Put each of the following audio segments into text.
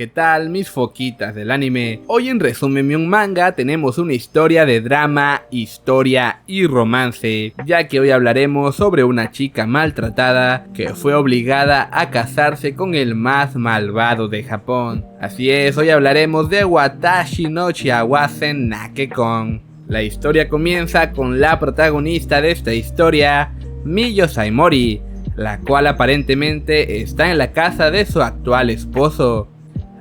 ¿Qué tal mis foquitas del anime? Hoy en Resúmeme un Manga tenemos una historia de drama, historia y romance, ya que hoy hablaremos sobre una chica maltratada que fue obligada a casarse con el más malvado de Japón. Así es, hoy hablaremos de Watashi no Shiawase Nake-kon. La historia comienza con la protagonista de esta historia, Miyo Saimori, la cual aparentemente está en la casa de su actual esposo,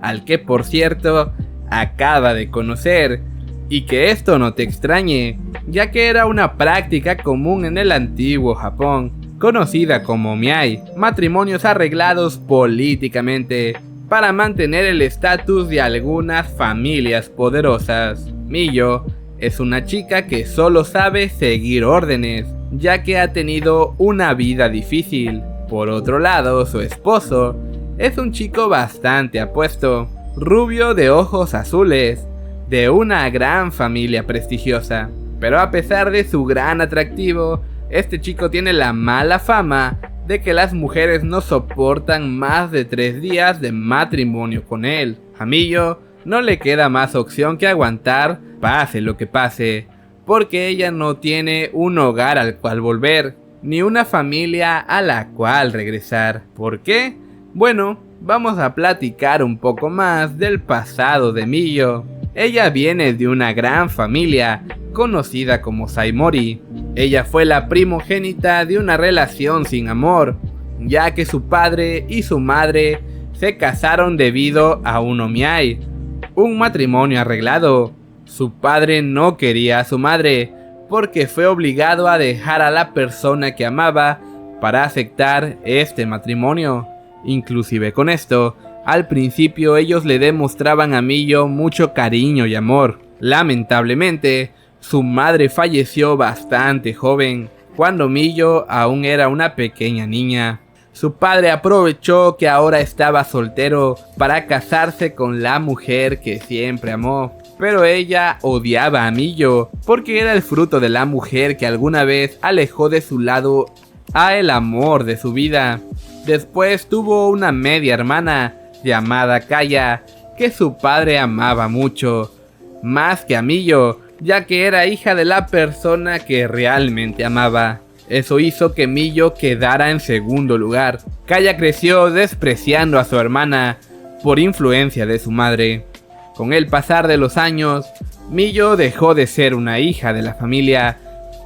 al que por cierto acaba de conocer, y que esto no te extrañe, ya que era una práctica común en el antiguo Japón, conocida como miai, matrimonios arreglados políticamente para mantener el estatus de algunas familias poderosas. Miyo es una chica que solo sabe seguir órdenes, ya que ha tenido una vida difícil. Por otro lado, su esposo es un chico bastante apuesto, rubio de ojos azules, de una gran familia prestigiosa. Pero a pesar de su gran atractivo, este chico tiene la mala fama de que las mujeres no soportan más de 3 días de matrimonio con él. A Miyo no le queda más opción que aguantar, pase lo que pase, porque ella no tiene un hogar al cual volver, ni una familia a la cual regresar. ¿Por qué? Bueno, vamos a platicar un poco más del pasado de Miyo. Ella viene de una gran familia, conocida como Saimori. Ella fue la primogénita de una relación sin amor, ya que su padre y su madre se casaron debido a un omiai, un matrimonio arreglado. Su padre no quería a su madre, porque fue obligado a dejar a la persona que amaba para aceptar este matrimonio. Inclusive con esto, al principio ellos le demostraban a Miyo mucho cariño y amor. Lamentablemente, su madre falleció bastante joven, cuando Miyo aún era una pequeña niña. Su padre aprovechó que ahora estaba soltero para casarse con la mujer que siempre amó. Pero ella odiaba a Miyo, porque era el fruto de la mujer que alguna vez alejó de su lado a el amor de su vida. Después tuvo una media hermana llamada Kaya, que su padre amaba mucho, más que a Miyo, ya que era hija de la persona que realmente amaba. Eso hizo que Miyo quedara en segundo lugar. Kaya creció despreciando a su hermana por influencia de su madre. Con el pasar de los años, Miyo dejó de ser una hija de la familia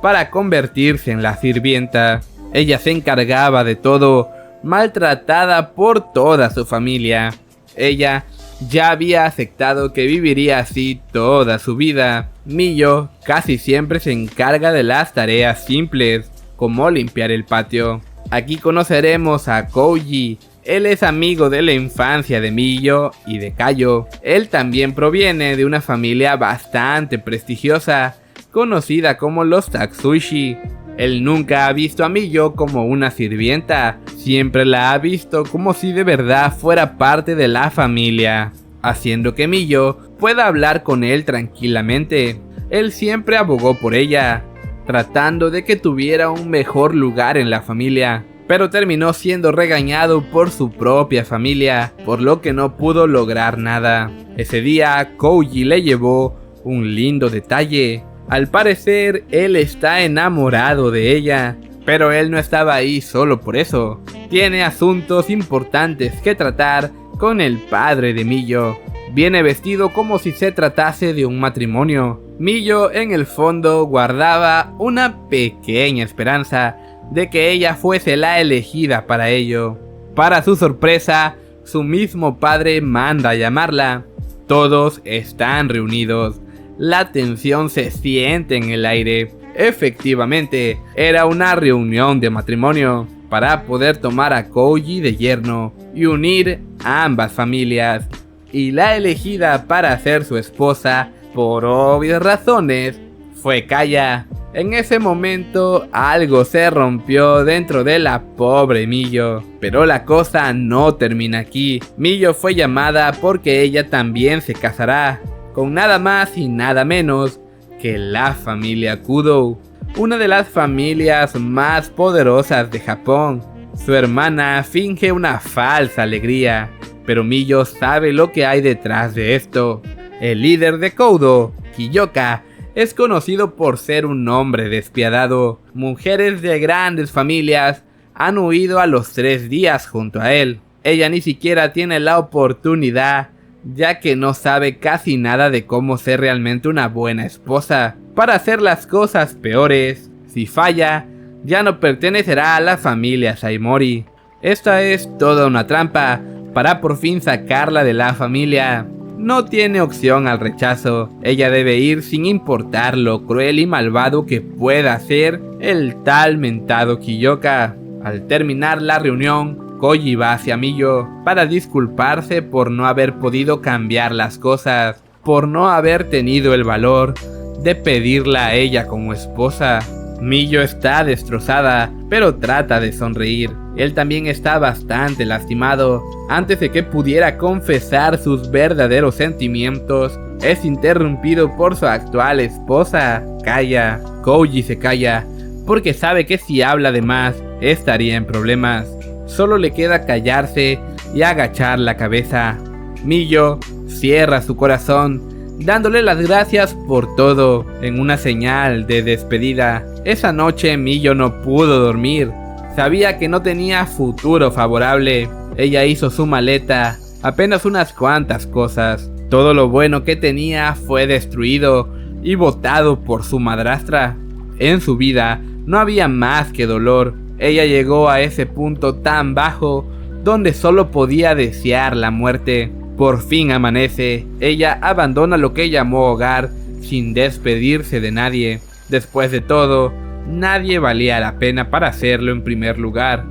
para convertirse en la sirvienta. Ella se encargaba de todo, maltratada por toda su familia. Ella ya había aceptado que viviría así toda su vida. Miyo casi siempre se encarga de las tareas simples, como limpiar el patio. Aquí conoceremos a Kouji. Él es amigo de la infancia de Miyo y de Kayo. Él también proviene de una familia bastante prestigiosa, conocida como los Tatsushi. Él nunca ha visto a Miyo como una sirvienta, siempre la ha visto como si de verdad fuera parte de la familia, haciendo que Miyo pueda hablar con él tranquilamente. Él siempre abogó por ella, tratando de que tuviera un mejor lugar en la familia, pero terminó siendo regañado por su propia familia, por lo que no pudo lograr nada. Ese día, Kouji le llevó un lindo detalle. Al parecer, él está enamorado de ella, pero él no estaba ahí solo por eso. Tiene asuntos importantes que tratar con el padre de Miyo. Viene vestido como si se tratase de un matrimonio. Miyo en el fondo guardaba una pequeña esperanza de que ella fuese la elegida para ello. Para su sorpresa, su mismo padre manda a llamarla. Todos están reunidos. La tensión se siente en el aire. Efectivamente, era una reunión de matrimonio para poder tomar a Kouji de yerno y unir a ambas familias. Y la elegida para ser su esposa, por obvias razones, fue Kaya. En ese momento algo se rompió dentro de la pobre Miyo, pero la cosa no termina aquí. Miyo fue llamada porque ella también se casará con nada más y nada menos que la familia Kudo, una de las familias más poderosas de Japón. Su hermana finge una falsa alegría pero Miyo sabe lo que hay detrás de esto. El líder de Koudo, Kiyoka, es conocido por ser un hombre despiadado. Mujeres de grandes familias han huido a los 3 días junto a él. Ella ni siquiera tiene la oportunidad, ya que no sabe casi nada de cómo ser realmente una buena esposa. Para hacer las cosas peores, si falla, ya no pertenecerá a la familia Saimori. Esta es toda una trampa para por fin sacarla de la familia. No tiene opción al rechazo. Ella debe ir sin importar lo cruel y malvado que pueda ser el tal mentado Kiyoka. Al terminar la reunión, Koji va hacia Miyo para disculparse por no haber podido cambiar las cosas, por no haber tenido el valor de pedirla a ella como esposa. Miyo está destrozada, pero trata de sonreír. Él también está bastante lastimado. Antes de que pudiera confesar sus verdaderos sentimientos, es interrumpido por su actual esposa, Kaya. Koji se calla, porque sabe que si habla de más, estaría en problemas. Solo le queda callarse y agachar la cabeza. Miyo cierra su corazón, dándole las gracias por todo, en una señal de despedida. Esa noche Miyo no pudo dormir. Sabía que no tenía futuro favorable. Ella hizo su maleta, apenas unas cuantas cosas. Todo lo bueno que tenía fue destruido y botado por su madrastra. En su vida no había más que dolor. Ella llegó a ese punto tan bajo donde solo podía desear la muerte. Por fin amanece. Ella abandona lo que llamó hogar sin despedirse de nadie. Después de todo, nadie valía la pena para hacerlo en primer lugar.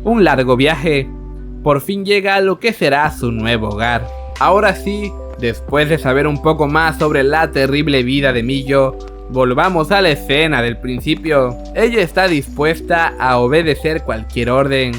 Un largo viaje. Por fin llega a lo que será su nuevo hogar. Ahora sí, después de saber un poco más sobre la terrible vida de Miyo, volvamos a la escena del principio. Ella está dispuesta a obedecer cualquier orden,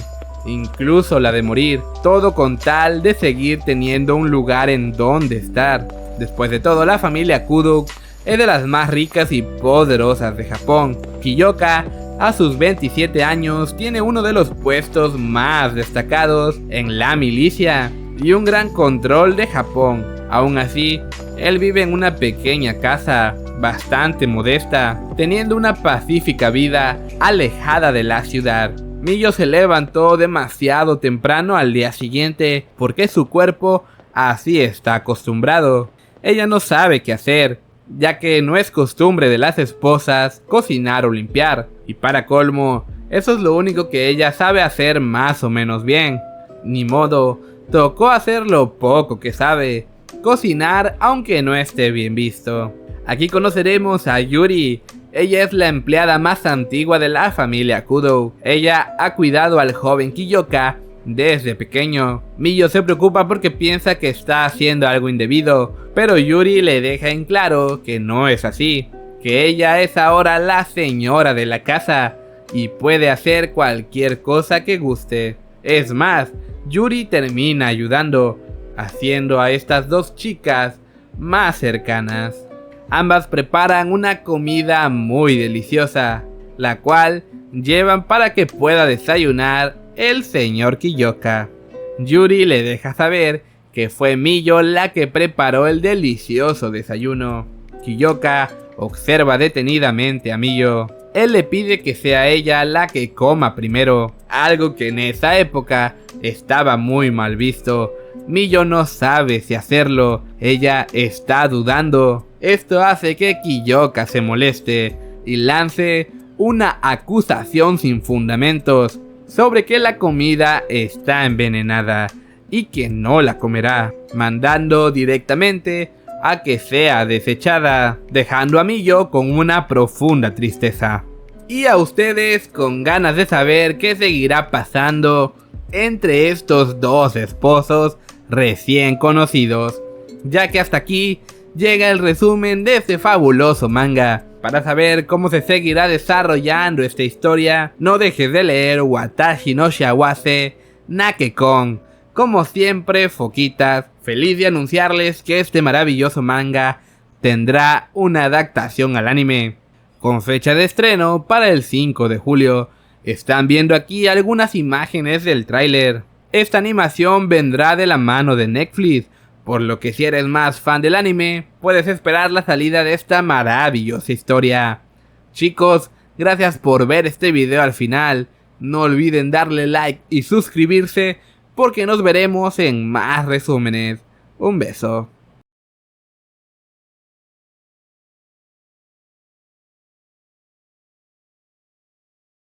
incluso la de morir, todo con tal de seguir teniendo un lugar en donde estar. Después de todo, la familia Kuduk es de las más ricas y poderosas de Japón. Kiyoka, a sus 27 años, tiene uno de los puestos más destacados en la milicia y un gran control de Japón. Aún así, él vive en una pequeña casa bastante modesta, teniendo una pacífica vida alejada de la ciudad. Miyo se levantó demasiado temprano al día siguiente porque su cuerpo así está acostumbrado. Ella no sabe qué hacer, ya que no es costumbre de las esposas cocinar o limpiar, y para colmo, eso es lo único que ella sabe hacer más o menos bien. Ni modo, tocó hacer lo poco que sabe, cocinar aunque no esté bien visto. Aquí conoceremos a Yuri. Ella es la empleada más antigua de la familia Kudo. Ella ha cuidado al joven Kiyoka desde pequeño. Miyo se preocupa porque piensa que está haciendo algo indebido, pero Yuri le deja en claro que no es así, que ella es ahora la señora de la casa y puede hacer cualquier cosa que guste. Es más, Yuri termina ayudando, haciendo a estas dos chicas más cercanas. Ambas preparan una comida muy deliciosa, la cual llevan para que pueda desayunar el señor Kiyoka. Yuri le deja saber que fue Miyo la que preparó el delicioso desayuno. Kiyoka observa detenidamente a Miyo. Él le pide que sea ella la que coma primero, algo que en esa época estaba muy mal visto. Miyo no sabe si hacerlo, ella está dudando. Esto hace que Kiyoka se moleste y lance una acusación sin fundamentos sobre que la comida está envenenada y que no la comerá, mandando directamente a que sea desechada, dejando a Miyo con una profunda tristeza. Y a ustedes con ganas de saber qué seguirá pasando entre estos dos esposos recién conocidos, ya que hasta aquí llega el resumen de este fabuloso manga. Para saber cómo se seguirá desarrollando esta historia, no dejes de leer Watashi no Shiawase Nakekon. Como siempre, foquitas, Feliz de anunciarles que este maravilloso manga tendrá una adaptación al anime, con fecha de estreno para el 5 de julio. Están viendo aquí algunas imágenes del tráiler. Esta animación vendrá de la mano de Netflix, por lo que si eres más fan del anime, puedes esperar la salida de esta maravillosa historia. Chicos, gracias por ver este video al final. No olviden darle like y suscribirse, porque nos veremos en más resúmenes. Un beso.